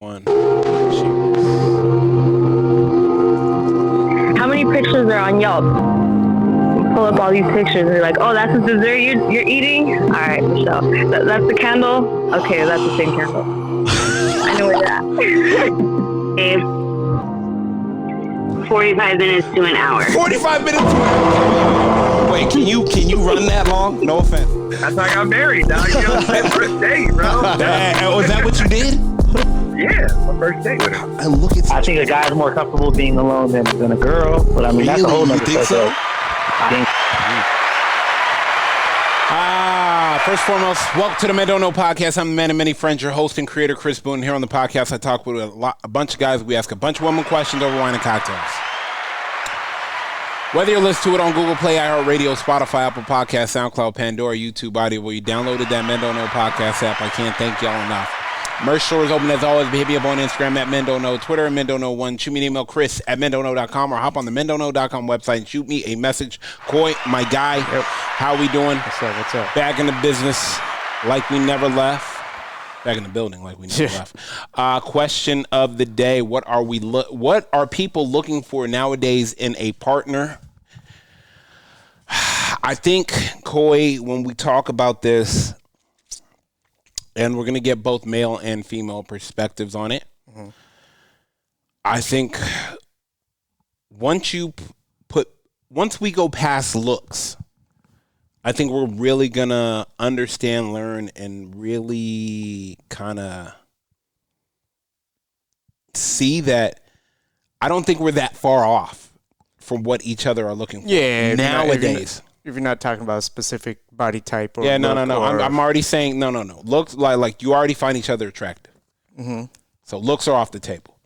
One. How many pictures are on Yelp? You pull up all these pictures and you're like, oh, that's the dessert you're eating? All right, Michelle. That's the candle? Okay, that's the same candle. I know where you're at. Dave, 45 minutes to an hour. 45 minutes to an hour. Wait, can you run that long? No offense. That's how I got married, dog. You know, my first date, bro. Was that what you did? Yeah, my first date with her. Look at I think a guy's more comfortable being alone than a girl, but I mean that's a whole you nother think so? I think First and foremost, welcome to the Men Don't Know Podcast. I'm the man of many friends, your host and creator, Chris Boone. Here on the podcast, I talk with a bunch of guys. We ask a bunch of women questions over wine and cocktails. Whether you listen to it on Google Play, iHeartRadio, Spotify, Apple Podcasts, SoundCloud, Pandora, YouTube Audio, where you downloaded that Men Don't Know Podcast app, I can't thank y'all enough. Merch store is open as always. Hit me up on Instagram at Men Don't Know, Twitter at Men Don't Know 1. Shoot me an email, Chris at MenDon'tKnow.com, or hop on the MenDon'tKnow.com website and shoot me a message. Coy, my guy, Yep. how we doing? What's up? Back in the business like we never left. Back in the building like we never left. Question of the day: what are people looking for nowadays in a partner? I think, Coy, when we talk about this, and we're going to get both male and female perspectives on it. Mm-hmm. I think once we go past looks, I think we're really going to understand, learn, and really kind of see that I don't think we're that far off from what each other are looking for nowadays. If you're not talking about a specific body type or no. I'm already saying no. Looks like you already find each other attractive. Mm-hmm. So looks are off the table.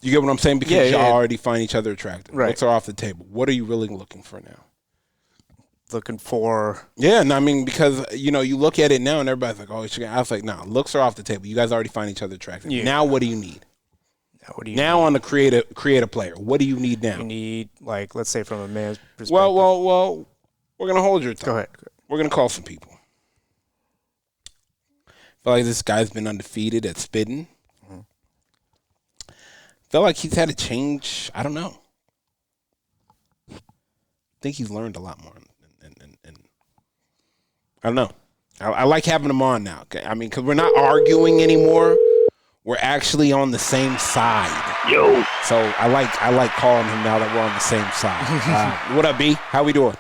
You get what I'm saying? Because you already find each other attractive. Right. Looks are off the table. What are you really looking for now? Looking for... Yeah, no, I mean, because, you look at it now and everybody's like, oh, I was like, no, looks are off the table. You guys already find each other attractive. Yeah. Now what do you need? Now on the creative player, what do you need now? You need, like, let's say from a man's perspective. Well, we're going to hold your thought. Go ahead. We're going to call some people. I feel like this guy's been undefeated at spitting. Mm-hmm. Feel like he's had to change. I don't know. I think he's learned a lot more. And I don't know. I like having him on now. Okay? I mean, because we're not arguing anymore. We're actually on the same side. Yo. So I like calling him now that we're on the same side. What up, B? How we doing?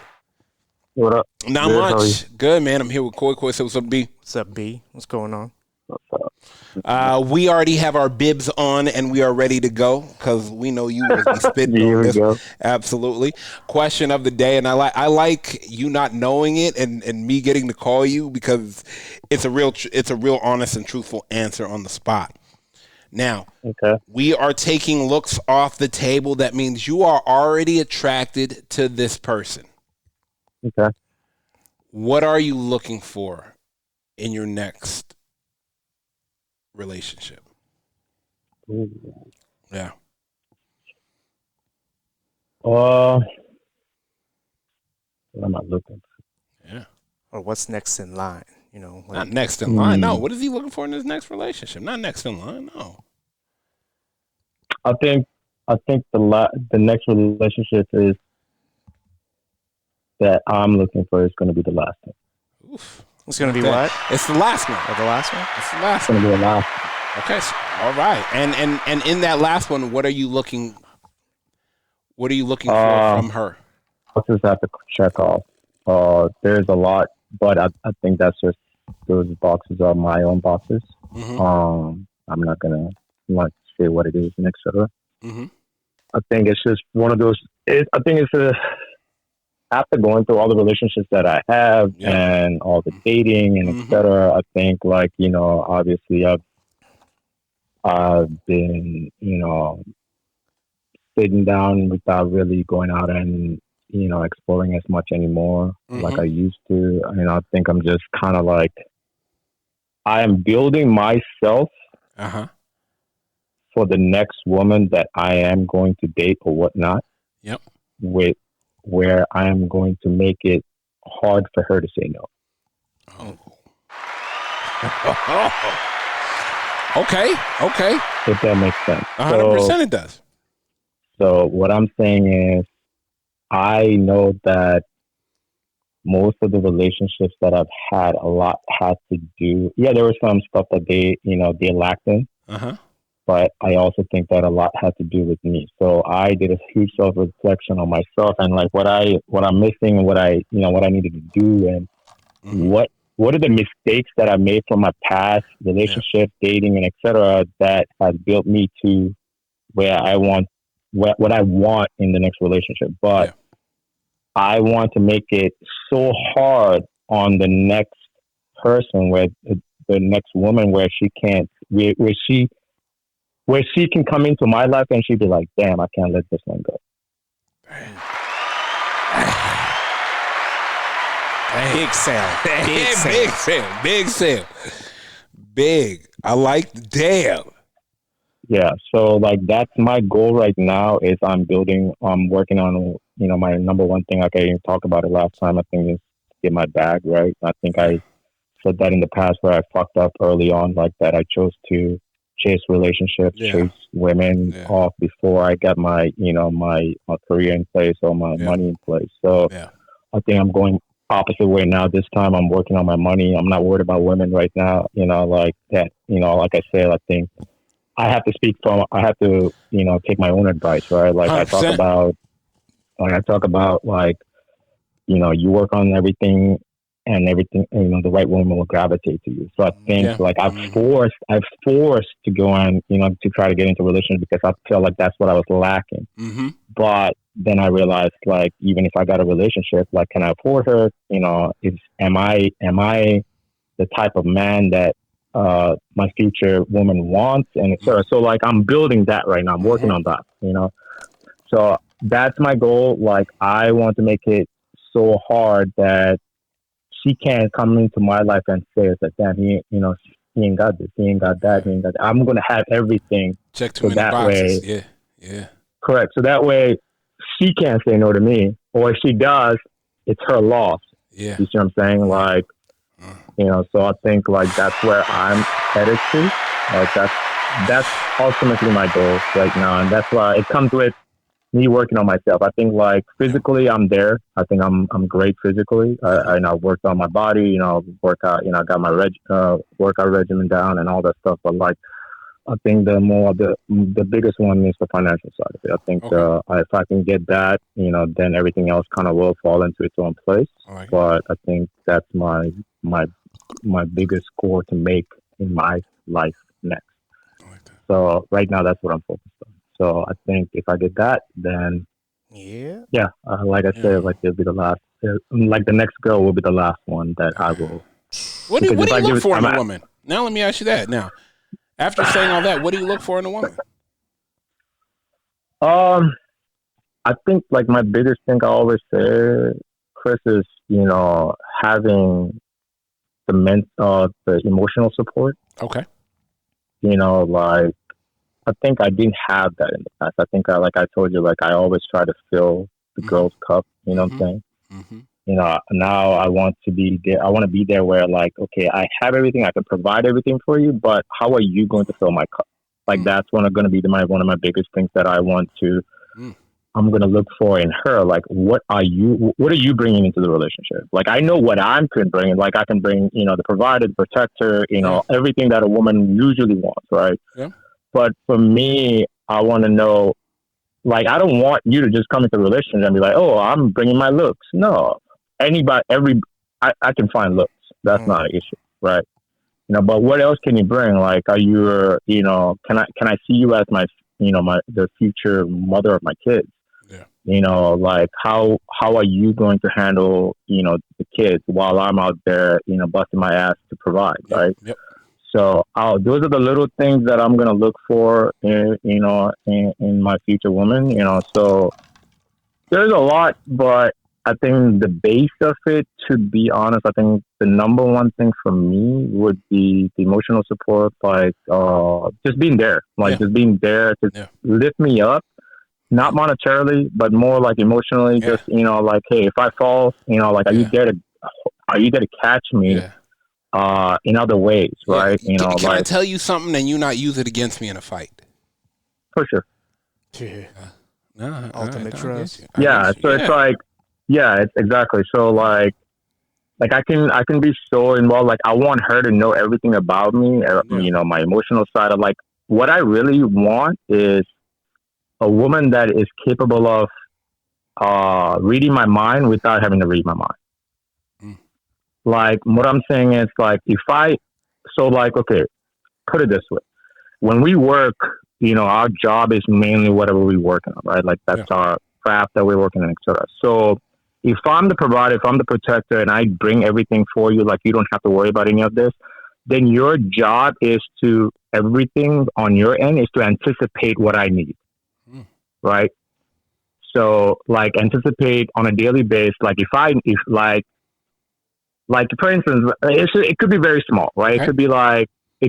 What up? Not Good, much. Good, man. I'm here with Coy. Coy, so what's up, B? What's up, B? What's going on? What's up? We already have our bibs on and we are ready to go because we know you will be spitting Here on we this. go. Absolutely. Question of the day, and I like you not knowing it and me getting to call you because it's a real honest and truthful answer on the spot. Now, okay. We are taking looks off the table. That means you are already attracted to this person. Okay. What are you looking for in your next relationship? Ooh. Yeah. What am I looking for? Yeah. Or what's next in line? Not next in line. No. What is he looking for in his next relationship? Not next in line. No. I think the next relationship is that I'm looking for is going to be the last one. Oof. It's going to be what? It's the last one. Oh, the last one? It's the last It's going to be the last one. Okay. So, all right. And in that last one, what are you looking for from her? I'll just have to check off. There's a lot, but I think that's just those boxes are my own boxes. Mm-hmm. I'm not gonna say what it is and etc. Mm-hmm. I think it's just one of those. I think it's after going through all the relationships that I have and all the dating and etc. I think obviously I've been sitting down without really going out and exploring as much anymore like I used to. And I think I'm just kind of like I am building myself for the next woman that I am going to date or whatnot. Yep. With where I am going to make it hard for her to say no. Oh. Okay. if that makes sense. 100% it does. So what I'm saying is, I know that most of the relationships that I've had, a lot had to do. Yeah, there was some stuff that they lacked in, but I also think that a lot had to do with me. So I did a huge self reflection on myself and like what I'm missing and what I needed to do and what are the mistakes that I made from my past relationship, dating, and etc. that has built me to where I want what I want in the next relationship. But I want to make it so hard on the next person, where the next woman, where she can't, where she can come into my life and she'd be like, damn, I can't let this one go. Big sale. Big sale. Big. I like the damn. Yeah. So like, that's my goal right now is I'm working on, my number one thing, like I didn't talk about it last time, I think is get my bag right. I think I said that in the past where I fucked up early on, like that I chose to chase relationships, chase women off before I got my, my career in place or my money in place. So I think I'm going opposite way now. This time I'm working on my money. I'm not worried about women right now, like that, like I said, I think I have to take my own advice, right? Like 100%. I talk about like, you work on everything and everything, the right woman will gravitate to you. So I think like I've forced to go on, to try to get into a relationship because I felt like that's what I was lacking. But then I realized like, even if I got a relationship, like, can I afford her? Am I the type of man that my future woman wants, and etc. So like, I'm building that right now. I'm working on that, So that's my goal. Like, I want to make it so hard that she can't come into my life and say, "It's like, damn, he ain't got this, he ain't got that, he ain't got that." I'm gonna have everything. Check too many boxes. Yeah. Correct. So that way, she can't say no to me, or if she does, it's her loss. Yeah. You see what I'm saying? Like, so I think like that's where I'm headed to. Like that's ultimately my goal right now, and that's why it comes with me working on myself. I think like physically, I'm there. I think I'm great physically. I worked on my body. Work out. I got my workout regimen down and all that stuff. But like, I think the biggest one is the financial side of it. I think if I can get that, then everything else kind of will fall into its own place. But I think that's my biggest score to make in my life next. So right now, that's what I'm focused on. So I think if I get that, then like I said, like it'll be the last. Like the next girl will be the last one that I will. What do you look for in a woman? Now let me ask you that. Now, after saying all that, what do you look for in a woman? I think like my biggest thing I always say, Chris, is having the emotional support. Okay. Like, I think I didn't have that in the past. I think like I told you, like I always try to fill the girl's cup. You know what I'm saying? Now I want to be there. I want to be there where like, okay, I have everything. I can provide everything for you, but how are you going to fill my cup? Like that's going to be one of my biggest things that I want to. I'm going to look for in her. Like, what are you bringing into the relationship? Like, I know what I can bring. Like, I can bring, the provider, the protector, everything that a woman usually wants, right? Yeah. But for me, I want to know, like, I don't want you to just come into a relationship and be like, oh, I'm bringing my looks. No, I can find looks. That's not an issue, right? But what else can you bring? Like, are you, can I see you as my, the future mother of my kids? Like how are you going to handle, the kids while I'm out there, busting my ass to provide, right? Yep. So those are the little things that I'm going to look for in my future woman, so there's a lot, but I think the base of it, to be honest, I think the number one thing for me would be the emotional support, like just being there, just being there to lift me up. Not monetarily, but more like emotionally. Just like, hey, if I fall, like, are you there to catch me? in other ways, right? Yeah. You know, can I like tell you something and you not use it against me in a fight? for sure. Yeah. No, Ultimate trust. Yeah, so it's like, yeah, it's exactly. So like I can be so involved. Like I want her to know everything about me. You know, my emotional side of like what I really want is a woman that is capable of reading my mind without having to read my mind. Like what I'm saying is like okay, put it this way. When we work, you know, our job is mainly whatever we're working on, right? Like that's our craft that we're working on, etc. So if I'm the provider, if I'm the protector and I bring everything for you, like you don't have to worry about any of this, then your job is to everything on your end is to anticipate what I need. Right? So like anticipate on a daily basis, like if for instance, it could be very small, right? It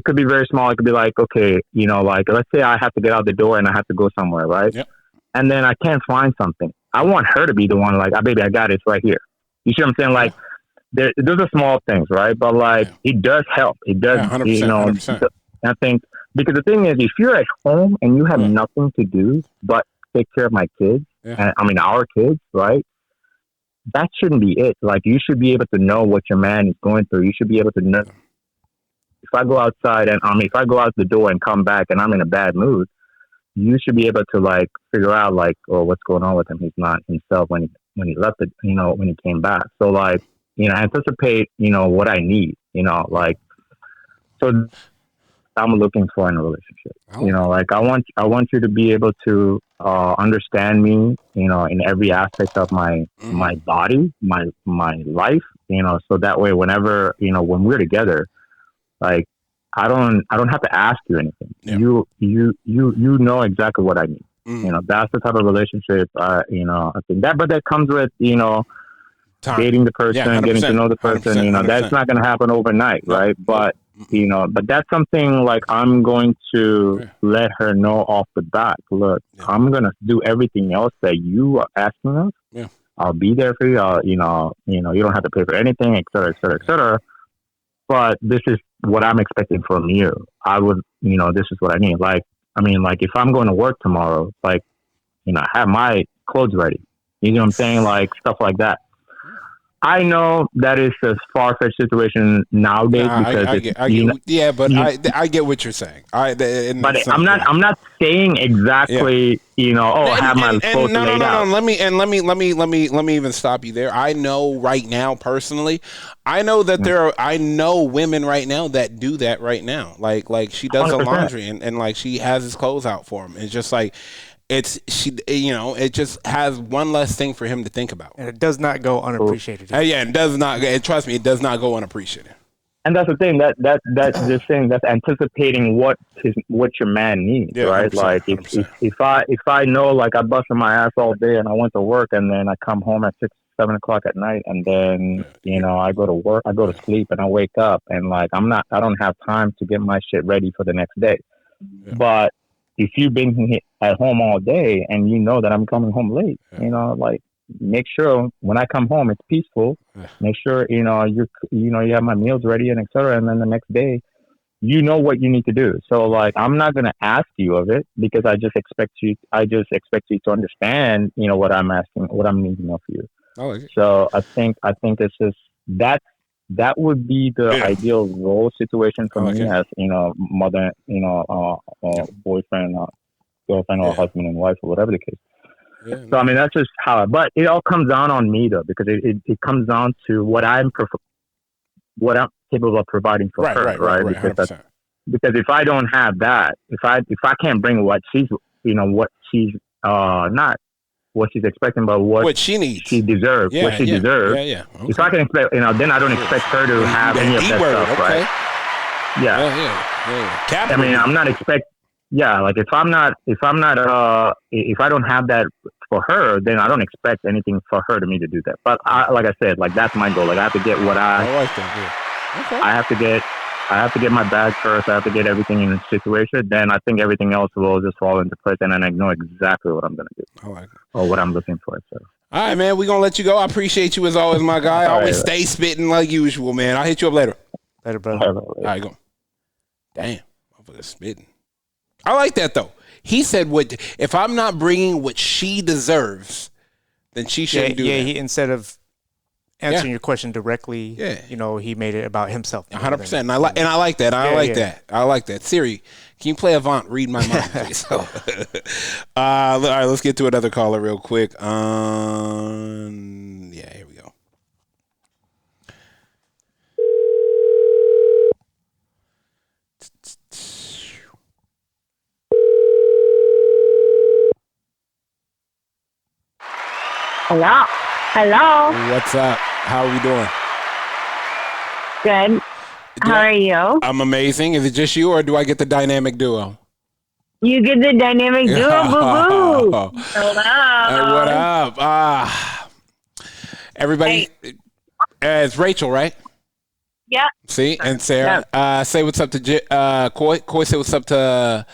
could be very small. It could be like, okay, you know, like let's say I have to get out the door and I have to go somewhere, right? Yep. And then I can't find something. I want her to be the one, like, baby, I got it. It's right here. You see what I'm saying? Like, those are small things, right? But like, it does help. It does, 100%, you know. 100%. I think because the thing is, if you're at home and you have nothing to do but take care of my kids, and I mean our kids, right? That shouldn't be it. Like, you should be able to know what your man is going through. You should be able to know. If I go outside and if I go out the door and come back and I'm in a bad mood, you should be able to like figure out like, oh, what's going on with him? He's not himself when he left it, you know, when he came back. So like, you know, anticipate, you know, what I need, you know, like, so I'm looking for in a relationship. You know, like I want you to be able to understand me, you know, in every aspect of my body, my life, you know, so that way whenever, you know, when we're together, like I don't have to ask you anything. Yeah. You know exactly what I need. You know, that's the type of relationship you know, I think but that comes with, you know, time. Dating the person, getting to know the person, you know, 100%. That's not going to happen overnight, right? But, you know, but that's something like I'm going to let her know off the bat. Look, I'm going to do everything else that you are asking of. Yeah. I'll be there for you. You know, you don't have to pay for anything, et cetera, et cetera, et cetera. But this is what I'm expecting from you. You know, this is what I need. Like, I mean, like if I'm going to work tomorrow, like, you know, I have my clothes ready. You know what I'm saying? Like stuff like that. I know that is a far-fetched situation nowadays because I get what you're saying. But I'm not saying exactly, you know, have my clothes laid out. Let me even stop you there. I know right now personally, I know that I know women right now that do that right now. Like she does 100%. The laundry and like she has his clothes out for him. It's just like it just has one less thing for him to think about. And it does not go unappreciated. It does not. And trust me, it does not go unappreciated. And that's the thing that's the thing that's anticipating what your man needs, right? 100%, like if I know like I busted my ass all day and I went to work and then I come home at 6-7 o'clock at night and then you know I go to work, I go to sleep and I wake up and like I don't have time to get my shit ready for the next day. Yeah. But if you've been at home all day and you know that I'm coming home late, you know, like make sure when I come home it's peaceful. Make sure you know you have my meals ready and etc. And then the next day, you know what you need to do. So like I'm not gonna ask you of it because I just expect you to understand, you know, what I'm asking, what I'm needing of you. So I think it's just that would be the ideal role situation for me as, you know, mother, you know, boyfriend, girlfriend, or husband and wife, or whatever the case. Yeah, so, I mean, that's just but it all comes down on me, though, because it comes down to what I'm capable of providing for her, right? Because if I don't have that, if I can't bring what she's, you know, what she's not what she's expecting, but what she needs, she deserves, what she deserves. Okay. If I can expect, you know, then I don't expect her to have any of that stuff, right? Yeah. I mean, I'm not like if I don't have that for her, then I don't expect anything for her to me to do that. But like I said, like that's my goal. Like I have to get what I have to get my bag first. I have to get everything in the situation. Then I think everything else will just fall into place, and then I know exactly what I'm going to do or what I'm looking for. So. All right, man. We're going to let you go. I appreciate you as always, my guy. Always stay spitting like usual, man. I'll hit you up later. Later, brother. All right, go. Damn, motherfucker spitting. I like that though. He said, "What if I'm not bringing what she deserves? Then she shouldn't do that." He instead of answering your question directly, he made it about himself. 100%. And I like that. I like that. I like that. Siri, can you play Avant? Read my mind, please. All right, let's get to another caller real quick. Yeah, here we go. Hello. Hello. What's up? How are we doing? Good. How are you? I'm amazing. Is it just you, or do I get the dynamic duo? You get the dynamic duo, boo boo. Hello. What up? Everybody, it's Rachel, right? Yep. See, and Sarah. Say what's up to Coy. Coy, say what's up to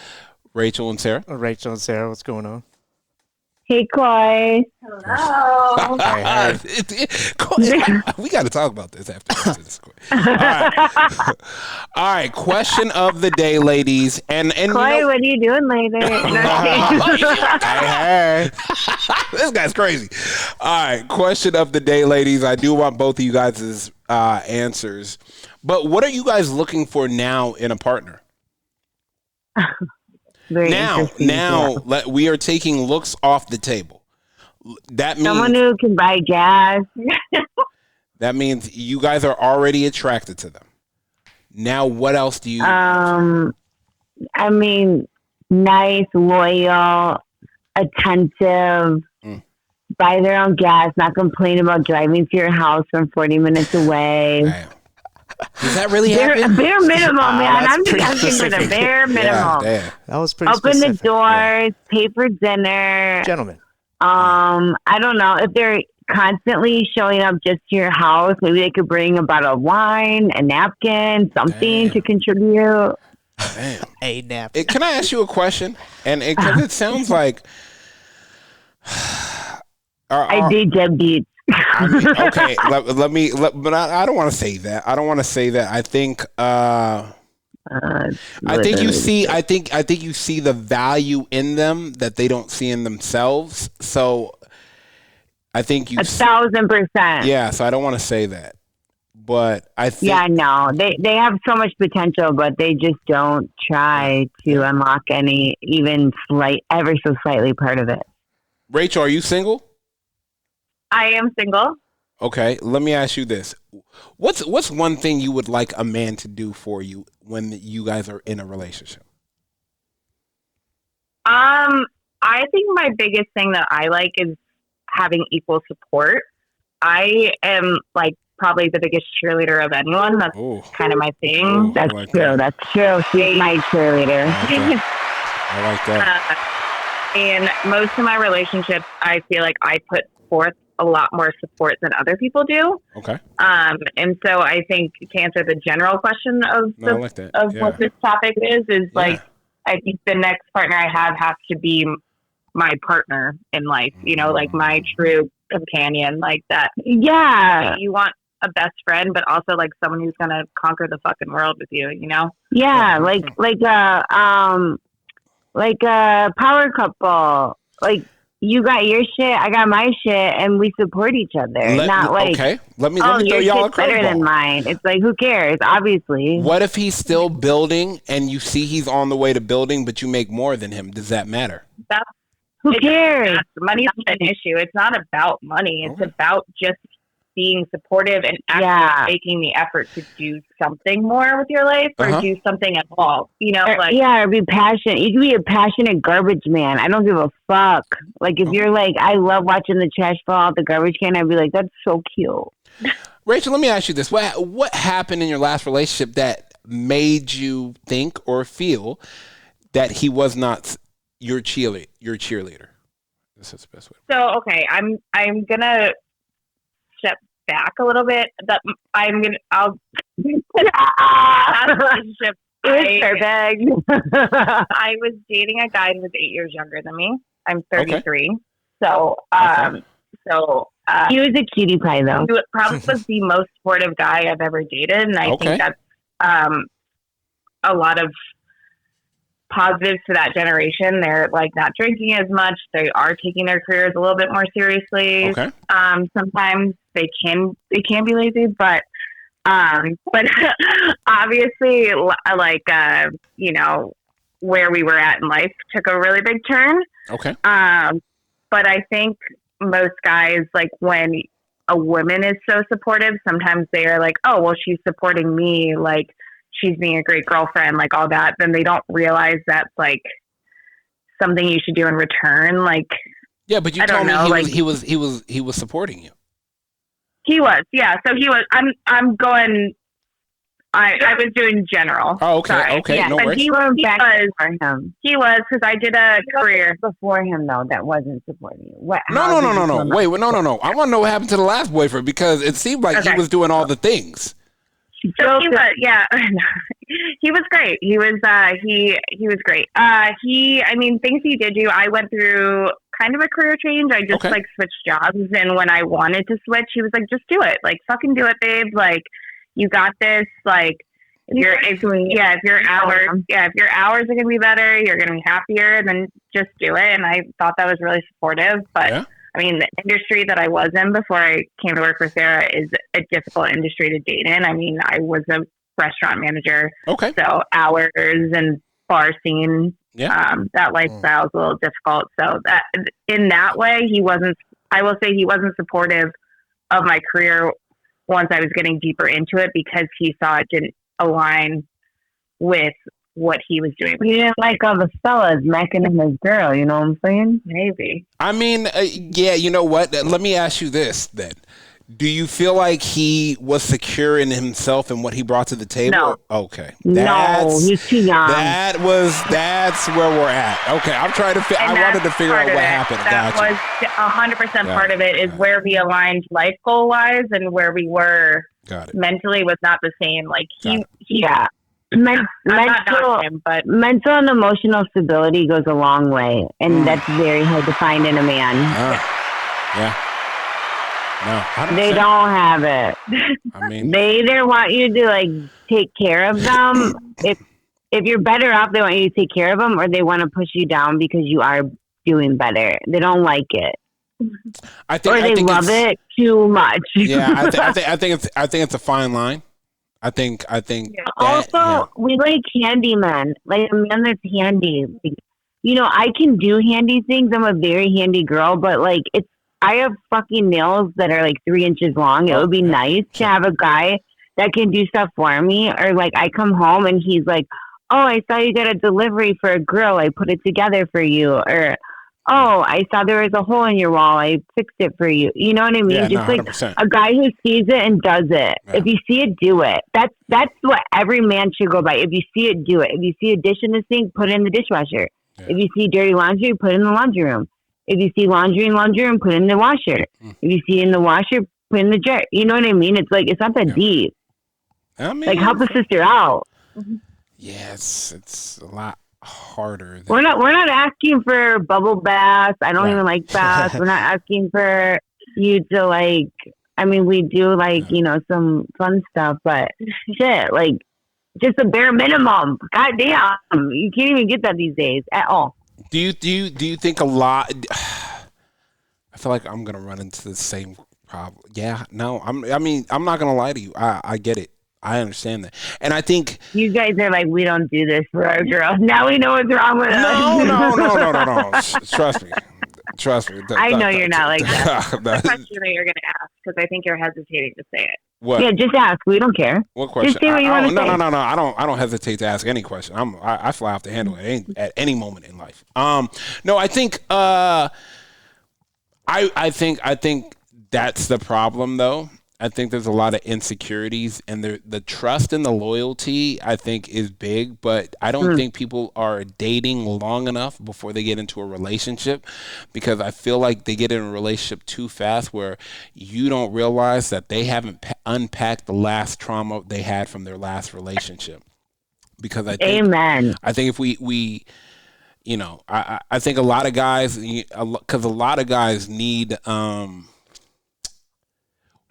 Rachel and Sarah. Rachel and Sarah, what's going on? Hey, Coy. Hello. We got to talk about this after this. All right. Question of the day, ladies. And Coy, what are you doing later? Hey. This guy's crazy. All right. Question of the day, ladies. I do want both of you guys' answers. But what are you guys looking for now in a partner? Now, we are taking looks off the table. That means someone who can buy gas. that means you guys are already attracted to them. Now, what else do you? I mean, nice, loyal, attentive. Buy their own gas. Not complain about driving to your house from 40 minutes away. Damn. Does that really happen? Bare minimum, man. I'm just asking for the bare minimum. Damn. That was pretty Open specific. the doors, pay for dinner. Gentlemen. I don't know if they're constantly showing up just to your house. Maybe they could bring a bottle of wine, a napkin, something to contribute. Damn. A napkin. Can I ask you a question? And because it sounds like I date deadbeats. okay, but I don't want to say that. I don't want to say that. I think you see the value in them that they don't see in themselves. So I think 1,000%. Yeah, so I don't want to say that. But I think no. They have so much potential, but they just don't try to unlock any even ever so slightly part of it. Rachel, are you single? I am single. Okay, let me ask you this. What's one thing you would like a man to do for you when you guys are in a relationship? I think my biggest thing that I like is having equal support. I am like probably the biggest cheerleader of anyone. That's kind of my thing. Ooh, That's like true. that. That's true. She's my cheerleader. I like that. In most of my relationships, I feel like I put forth a lot more support than other people do. Okay. And so I think to answer the general question of what this topic is like, I think the next partner I have has to be my partner in life, like my true companion, like that. Yeah. You want a best friend, but also like someone who's going to conquer the fucking world with you, Yeah. Like a power couple. Like, you got your shit, I got my shit, and we support each other. Okay. Let me throw your y'all a shit's better than curveball. mine. It's like, who cares? Obviously. What if he's still building and you see he's on the way to building, but you make more than him? Does that matter? Who cares? Money's not an issue. It's not about money. It's about just being supportive and actually making the effort to do something more with your life or do something at all. Or be passionate. You can be a passionate garbage man. I don't give a fuck. Like, if you're like, I love watching the trash fall out the garbage can, I'd be like, that's so cute. Rachel, let me ask you this. What happened in your last relationship that made you think or feel that he was not your cheerleader? This is the best way. So, okay, I'm gonna step back a little bit. I'll relationship. Perfect. I was dating a guy who was 8 years younger than me. I'm 33. Okay. So, he was a cutie pie, though. He probably was the most supportive guy I've ever dated, and I think that's a lot of positives to that generation. They're like not drinking as much. They are taking their careers a little bit more seriously. Okay. Sometimes they can be lazy, but obviously, like you know, where we were at in life took a really big turn. Okay. But I think most guys, like when a woman is so supportive, sometimes they are like, oh, well, she's supporting me. Like she's being a great girlfriend, like all that. Then they don't realize that's like something you should do in return. Like, yeah, but you told me he was supporting you. He was, yeah. So he was. I'm going. I was doing general. Oh, okay, Sorry. okay. Yeah, no but worries. He was for him. He was because I did a career before him though that wasn't supporting you. What? No. Wait, no. I want to know what happened to the last boyfriend because it seemed like he was doing all the things. So he was, yeah. He was great. He was was great. I mean, things he did do. I went through kind of a career change. I just like switched jobs, and when I wanted to switch, he was like, "Just do it. Like, fucking do it, babe. Like, you got this. Like, if your hours are gonna be better, you're gonna be happier. Then just do it." And I thought that was really supportive. But I mean, the industry that I was in before I came to work for Sarah is a difficult industry to date in. I mean, I was a restaurant manager. Okay. So hours and bar scene. Yeah. That lifestyle is a little difficult. So that in that way, I will say he wasn't supportive of my career once I was getting deeper into it because he saw it didn't align with what he was doing. He didn't like all the fellas macking him his girl, you know what I'm saying? Maybe. I mean, yeah, you know what? Let me ask you this then. Do you feel like he was secure in himself and what he brought to the table? No. Okay. No, he's too young. That's where we're at. Okay, I'm trying to I wanted to figure out what happened. That was 100% part of it is where we aligned life goal wise and where we were mentally was not the same. Like mental and emotional stability goes a long way, and that's very hard to find in a man. Yeah. No, they don't have it. I mean, they either want you to like take care of them. if you're better off, they want you to take care of them, or they want to push you down because you are doing better. They don't like it. I think love it too much. Yeah, I think it's a fine line. I think. We like handy men, like a man that's handy. You know, I can do handy things. I'm a very handy girl, but like I have fucking nails that are like 3 inches long. It would be nice to have a guy that can do stuff for me. Or like I come home and he's like, oh, I saw you got a delivery for a grill. I put it together for you. Or, oh, I saw there was a hole in your wall. I fixed it for you. You know what I mean? Yeah, just 100%. Like a guy who sees it and does it. Yeah. If you see it, do it. That's what every man should go by. If you see it, do it. If you see a dish in the sink, put it in the dishwasher. Yeah. If you see dirty laundry, put it in the laundry room. If you see laundry in laundry room, put it in the washer. If you see it in the washer, put it in the jar. You know what I mean? It's like, it's not that deep. I mean, like help a sister out. Yeah, it's a lot harder. We're not asking for bubble baths. I don't even like baths. We're not asking for you to like, I mean, we do like, you know, some fun stuff, but shit, like just a bare minimum. God damn. You can't even get that these days at all. Do you think a lot? I feel like I'm gonna run into the same problem. Yeah, no, I'm not gonna lie to you. I get it. I understand that, and I think you guys are like, we don't do this for our girls. Now we know what's wrong with us. No. Trust me. I know you're not like that. The question that you're gonna ask because I think you're hesitating to say it. What? Yeah, just ask. We don't care. What question? Just say what you want to say. No. I don't hesitate to ask any question. I fly off the handle at any moment in life. No, I think I think that's the problem though. I think there's a lot of insecurities, and the trust and the loyalty I think is big, but I don't think people are dating long enough before they get into a relationship, because I feel like they get in a relationship too fast where you don't realize that they haven't unpacked the last trauma they had from their last relationship. Because I think, Amen. I think if we you know, I think a lot of guys, because a lot of guys need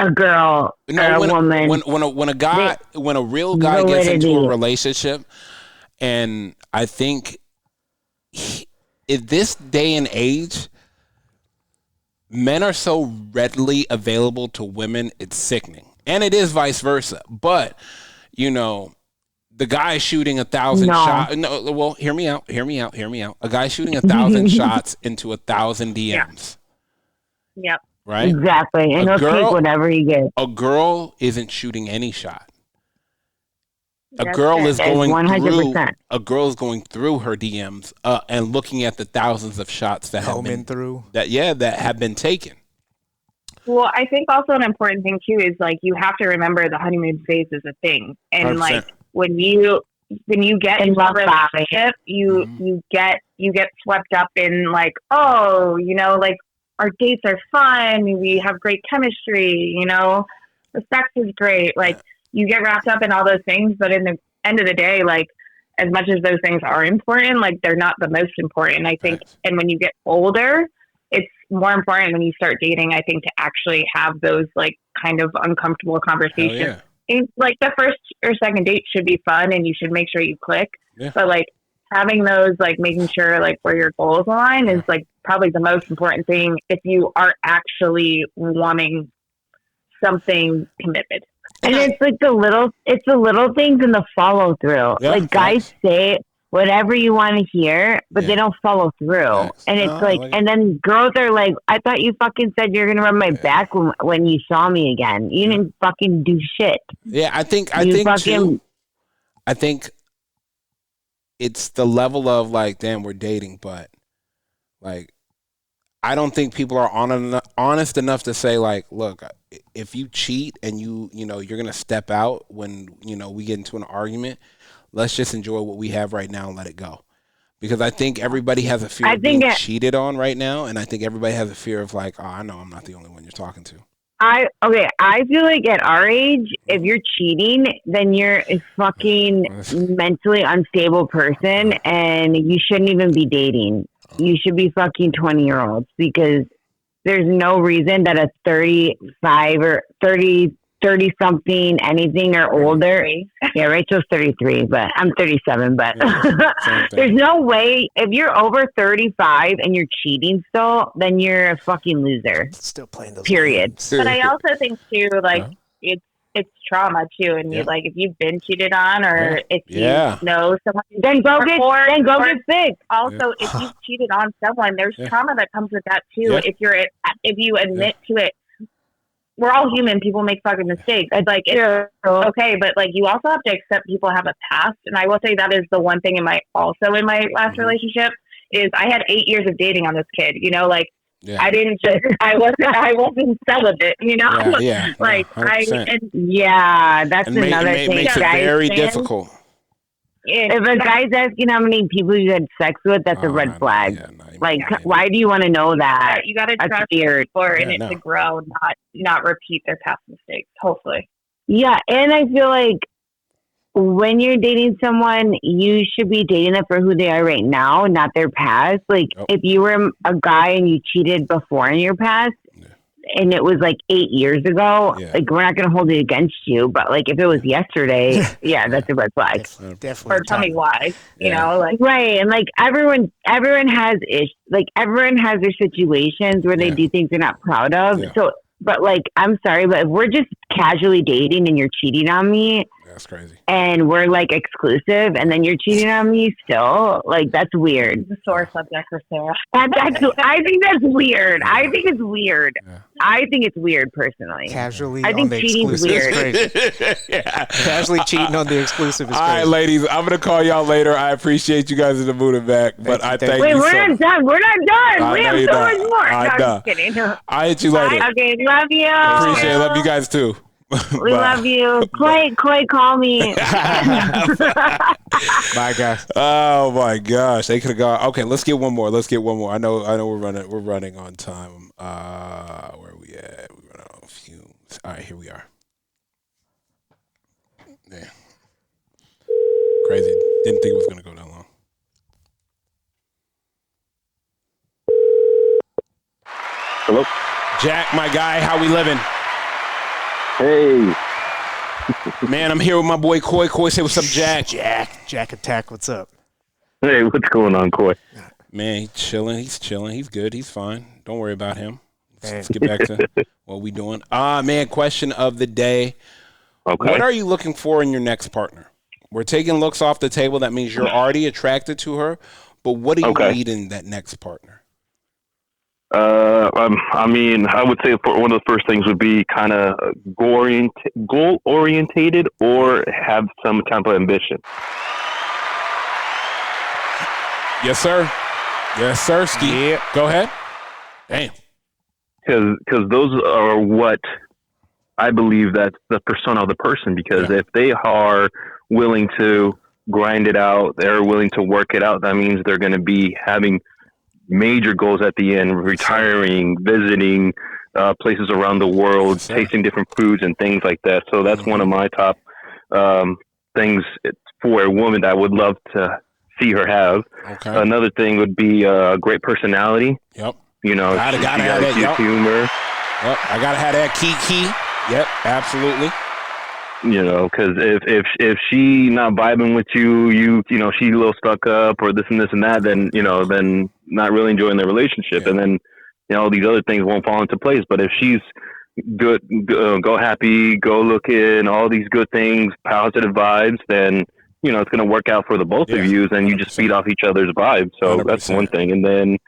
a girl or a woman. When a real guy gets into a relationship, and I think in this day and age, men are so readily available to women, it's sickening. And it is vice versa. But, the guy shooting 1,000 shots. No, well, hear me out. A guy shooting 1,000 shots into 1,000 DMs. Yep. Right? Exactly. And he'll take whatever he gets. A girl isn't shooting any shot. A girl is going 100%. Through. A girl is going through her DMs and looking at the thousands of shots that have been through. That have been taken. Well, I think also an important thing too is like you have to remember the honeymoon phase is a thing, and 100%. Like when you get into a relationship, you get swept up in like, oh, like our dates are fun, we have great chemistry, the sex is great, like. Yeah. You get wrapped up in all those things, but in the end of the day, like as much as those things are important, like they're not the most important. I think, and when you get older, it's more important when you start dating, I think, to actually have those like kind of uncomfortable conversations. Yeah. And, like the first or second date should be fun and you should make sure you click. Yeah. But like having those, like making sure like where your goals align is like probably the most important thing if you are actually wanting something committed. And it's like the little things in the follow through. Yeah, like guys say whatever you want to hear, but they don't follow through. Nice. And it's and then girls are like, I thought you fucking said you're gonna rub my back when you saw me again. You didn't fucking do shit. Yeah, I think it's the level of like, damn, we're dating, but like, I don't think people are honest enough to say like, look, if you cheat and you're going to step out when, we get into an argument, let's just enjoy what we have right now and let it go. Because I think everybody has a fear of being cheated on right now. And I think everybody has a fear of like, oh, I know I'm not the only one you're talking to. I feel like at our age, if you're cheating, then you're a fucking mentally unstable person and you shouldn't even be dating. You should be fucking 20-year-olds because there's no reason that a 35 or 30 something, anything or older. Yeah, Rachel's 33, but I'm 37. But there's no way if you're over 35 and you're cheating still, then you're a fucking loser. Still playing those. Period. But I also think too, like it's trauma too, and you like if you've been cheated on or if you know someone, then go get fixed. Also, if you've cheated on someone, there's trauma that comes with that too. Yeah. If you admit to it, we're all human. People make fucking mistakes. It's like it's okay, but like you also have to accept people have a past. And I will say that is the one thing in my last relationship is I had 8 years of dating on this kid. Like. Yeah. I wasn't celibate, Yeah, like 100%. That's another thing. Makes it very difficult. If a guy's asking how many people you had sex with, that's a red flag. Why do you want to know that? You got to trust for it to grow, not repeat their past mistakes. Hopefully. Yeah, and I feel like when you're dating someone, you should be dating them for who they are right now, not their past. Like, if you were a guy and you cheated before in your past, and it was like 8 years ago, like, we're not going to hold it against you. But, like, if it was yesterday, that's a red flag. Definitely. Or tell me why, Right. And, like, everyone has everyone has their situations where they do things they're not proud of. Yeah. So, but, like, I'm sorry, but if we're just casually dating and you're cheating on me, that's crazy. And we're like exclusive, and then you're cheating on me still. Like, that's weird. It's a sore subject for Sarah. I think that's weird. I think it's weird. Yeah. I think it's weird personally. Casually, I think cheating's weird. Casually cheating on the exclusive is crazy. All right, ladies, I'm gonna call y'all later. I appreciate you guys in the mood and back, but I thank you. Wait, we're not done. We're not done. We have so much more. I'm just kidding. I'll hit you later. Okay, love you. Appreciate it. Love you guys too. We love you. Clay, call me. Bye, guys. Oh my gosh, they could have gone. Okay, let's get one more. I know we're running on time. Where are we at? We're running on fumes. All right, here we are. Yeah. Crazy. Didn't think it was gonna go that long. Hello? Jack, my guy, how we living? Hey. Man, I'm here with my boy Coy. Coy, say what's up, Jack. Jack Attack, what's up? Hey, what's going on, Coy? Man, he's chilling. He's good. He's fine. Don't worry about him. Let's get back to what we doing. Man, question of the day. Okay. What are you looking for in your next partner? We're taking looks off the table. That means you're already attracted to her. But what do you need in that next partner? I mean, I would say one of the first things would be kind of goal-orientated or have some type of ambition. Yes, sir. Yes, sir. Ski. Yeah. Go ahead. Damn. Because those are what I believe that's the persona of the person. Because if they are willing to grind it out, they're willing to work it out, that means they're going to be having major goals at the end, retiring, visiting places around the world, tasting different foods and things like that. So that's one of my top things for a woman that I would love to see her have. Okay. Another thing would be a great personality. Yep. You know, gotta have that humor. Yep. I gotta have that key. Yep. Absolutely. You know, because if she not vibing with you know, she's a little stuck up or this and that, then not really enjoying the relationship, and then these other things won't fall into place. But if she's good, go happy, go looking, all these good things, positive vibes, then it's going to work out for the both of you, and you just feed off each other's vibes. So 100%. That's one thing. And then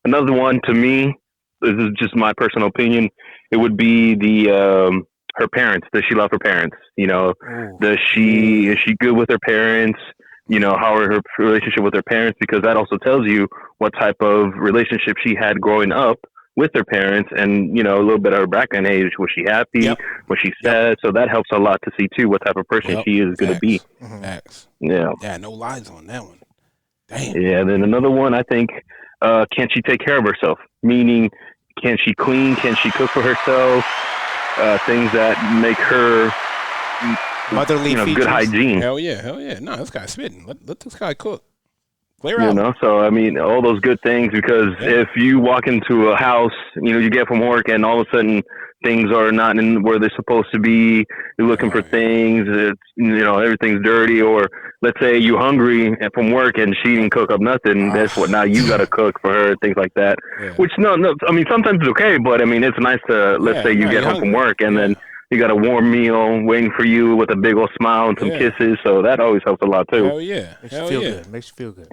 another one, to me, this is just my personal opinion, it would be the her parents. Does she love her parents? Is she good with her parents? How are her relationship with her parents? Because that also tells you what type of relationship she had growing up with her parents, and a little bit of her background. Hey, was she happy? Yep. Was she sad? Yep. So that helps a lot to see too what type of person she is going to be. Facts. Yeah. Yeah. No lies on that one. Damn. Yeah. Then another one, I think, can she take care of herself? Meaning, can she clean? Can she cook for herself? Things that make her motherly features. Good hygiene. Hell yeah. No, this guy's spitting. Let this guy cook. Clear out. So I mean, all those good things, because if you walk into a house, you get from work and all of a sudden things are not in where they're supposed to be. You're looking for things. It's, everything's dirty. Or let's say you're hungry from work and she didn't cook up nothing. That's what, now you got to cook for her, things like that. Yeah. Which no, I mean, sometimes it's okay, but I mean, it's nice to, let's say you get home from work and then you got a warm meal waiting for you with a big old smile and some kisses. So that always helps a lot too. Hell yeah. Makes you feel good. Makes you feel good.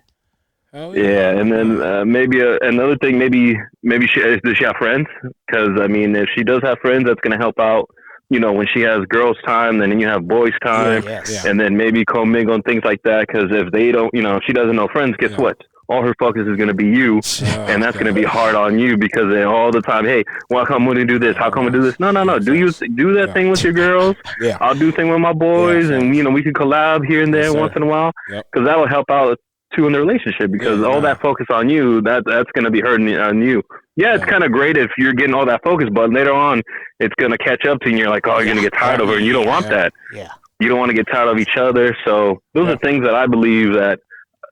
Yeah, and then maybe another thing, maybe does she have friends? Because I mean, if she does have friends, that's going to help out. When she has girls' time, then you have boys' time, and then maybe commingle and things like that. Because if they don't, if she doesn't know friends, guess what? All her focus is going to be you, and that's going to be hard on you because they all the time, hey, well, how come we do this? How come we do this? No. Do that thing with your girls. Yeah. I'll do thing with my boys, and we can collab here and there once in a while because that will help out too in the relationship, because all that focus on you, that's going to be hurting on you. Yeah, it's kind of great if you're getting all that focus, but later on it's going to catch up to you and you're like, oh, you're going to get tired of her, and you don't want that. Yeah. You don't want to get tired of each other. So those are things that I believe that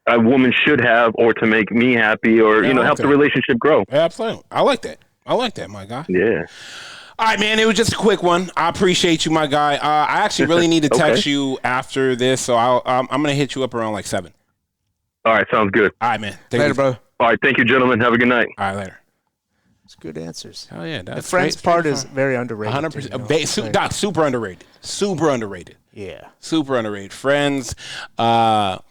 a woman should have, or to make me happy, or help the relationship grow. Yeah, absolutely. I like that, my guy. Yeah. All right, man, it was just a quick one. I appreciate you, my guy. I actually really need to text you after this, so I'm going to hit you up around like 7. All right, sounds good. All right, man. Later, bro. All right, thank you, gentlemen. Have a good night. All right, later. It's good answers. Oh yeah, the friends part is very underrated. 100%. Doc, super underrated. Super underrated. Yeah, super underrated. Friends, how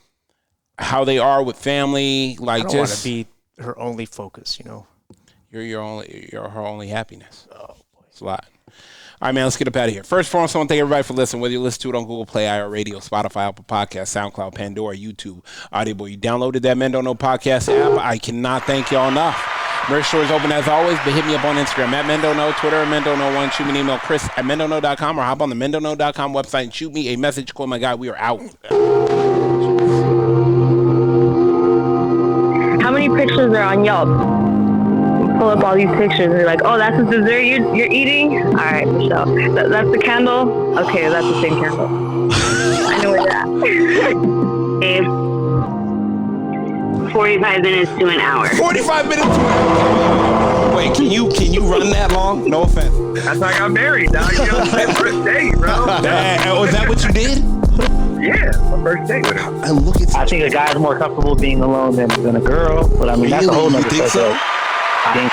they are with family, like I don't want to be her only focus. You're her only happiness. Oh boy, it's a lot. All right, man, let's get up out of here. First and foremost, I want to thank everybody for listening. Whether you listen to it on Google Play, iHeartRadio, Spotify, Apple Podcasts, SoundCloud, Pandora, YouTube, Audible. You downloaded that Men Don't Know podcast app. I cannot thank y'all enough. Merch store is open as always, but hit me up on Instagram at Men Don't Know, Twitter at Men Don't Know 1. Shoot me an email, Chris@MenDon'tKnow.com, or hop on the Men Don't Know.com website and shoot me a message. Call my guy. We are out. How many pictures are on Yelp? Pull up all these pictures and you're like, oh, that's the dessert you're eating? All right, Michelle. That's the candle? Okay, that's the same candle. I know where you're at. 45 minutes to an hour. 45 minutes to an hour. Wait, can you run that long? No offense. That's how I got married, dog. You know, my first date, bro. Was that what you did? Yeah, my first date with her. And look at. I think a guy's more comfortable being alone than a girl, but I mean that's a whole nother thing. So? I think